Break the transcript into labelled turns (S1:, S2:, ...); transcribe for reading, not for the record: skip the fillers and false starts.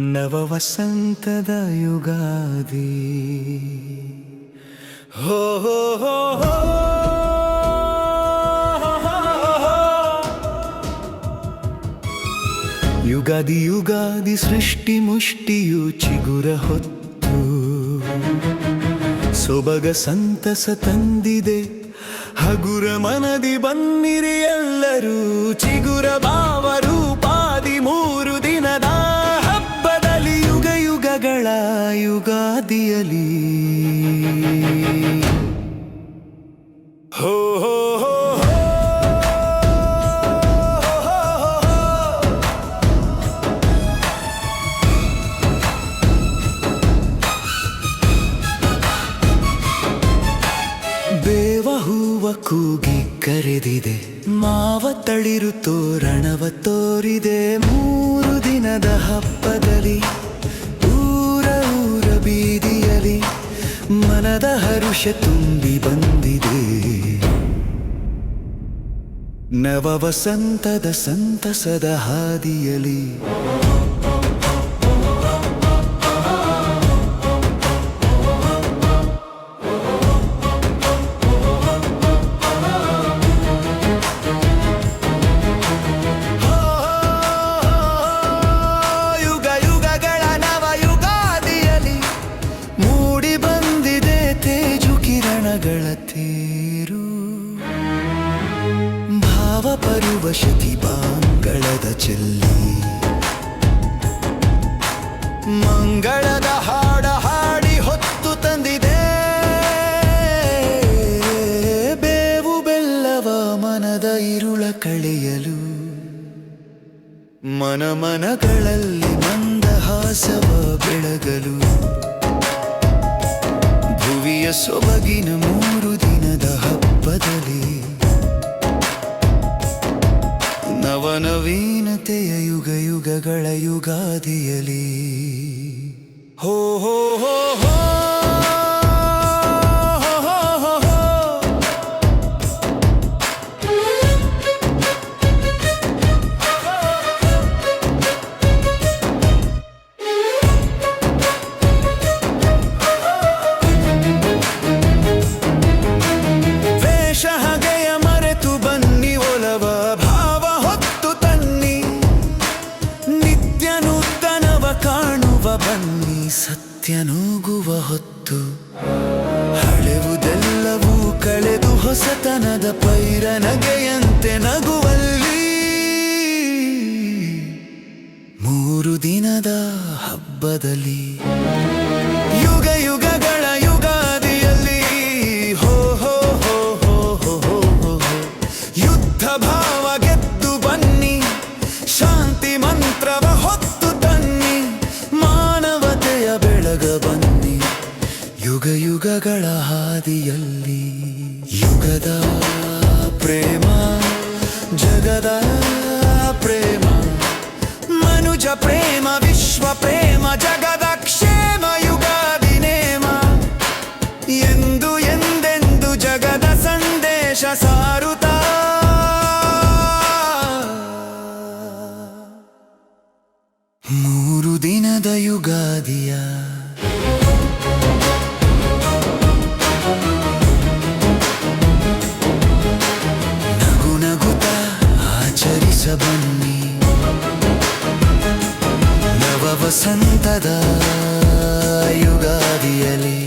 S1: ನವ ವಸಂತದ ಯುಗಾದಿ ಹೋ ಹೋ ಹೋ ಹೋ ಯುಗಾದಿ ಯುಗಾದಿ ಸೃಷ್ಟಿ ಮುಷ್ಟಿಯು ಚಿಗುರ ಹೊತ್ತು ಸೊಬಗ ಸಂತಸ ತಂದಿದೆ ಹಗುರ ಮನದಿ ಬನ್ನಿರಿ ಎಲ್ಲರೂ ಚಿಗುರ ಭಾವ ರೂಪಾದಿ ಮೂರು ದಿನದ ಹಬ್ಬದಲ್ಲಿ ಯುಗ ಯುಗಗಳ ಯುಗಾದಿಯಲಿ ಹೋ ಹೋ ಹೋ ಬೇವ ಹೂವ ಕೂಗಿ ಕರೆದಿದೆ ಮಾವ ತಳಿರು ತೋರಣವ ತೋರಿದೆ ಮೂರು ದಿನದ ಹಬ್ಬದಲ್ಲಿ ಊರ ಊರ ಬೀದಿಯಲಿ ಮನದ ಹರುಷ ತುಂಬಿ ಬಂದಿದೆ ನವ ವಸಂತದ ಸಂತಸದ ಹಾದಿಯಲಿ ತೇರು ಭಾವ ಪರುವಶತಿ ಬಾಂಗಳದ ಚೆಲ್ಲಿ ಮಂಗಳದ ಹಾಡ ಹಾಡಿ ಹೊತ್ತು ತಂದಿದೆ ಬೇವು ಬೆಲ್ಲವ ಮನದ ಇರುಳ ಕಳೆಯಲು ಮನಗಳಲ್ಲಿ ಮಂದಹಾಸವ ಬೆಳಗಲು ಭುವಿಯ ಸೊಬಗಿನ ಮೂರು ದಿನದ ಹಬ್ಬದಲ್ಲಿ ನವನವೀನತೆಯ ಯುಗ ಯುಗಗಳ ಯುಗಾದಿಯಲಿ ಹೋ ಹೋ ಹೋ ಹೋ ಬನ್ನಿ ಸತ್ಯ ನೂಗುವ ಹೊತ್ತು ಹಳೆವುದೆಲ್ಲವೂ ಕಳೆದು ಹೊಸತನದ ಪೈರ ನಗೆಯಂತೆ ನಗುವಲ್ಲಿ ಮೂರು ದಿನದ ಹಬ್ಬದಲ್ಲಿ ಯುಗ ಯುಗಗಳ ಯುಗಾದಿಯಲ್ಲಿ ಹೋ ಹೋ ಹೋ ಹೋ ಹೋ ಹೋ ಹೋ ಯುದ್ಧ ಭಾವ ಗೆದ್ದು ಬನ್ನಿ ಶಾಂತಿ ಮಂತ್ರವ ಹೊತ್ತು ಬನ್ನಿ ಯುಗ ಯುಗಗಳ ಹಾದಿಯಲ್ಲಿ ಯುಗದ ಪ್ರೇಮ ಜಗದ ಪ್ರೇಮ ಮನುಜ ಪ್ರೇಮ ವಿಶ್ವ ಪ್ರೇಮ ಜಗದ ಕ್ಷೇಮ ಯುಗಾದಿ ನೇಮ ಎಂದು ಎಂದೆಂದು ಜಗದ ಸಂದೇಶ ಸಾರುತ್ತಾ ಮೂರು ದಿನದ ಯುಗಾದಿಯ ನಗು ನಗುತ್ತ ಆಚರಿಸ ಬನ್ನಿ ನವ ವಸಂತದ ಯುಗಾದಿಯಲಿ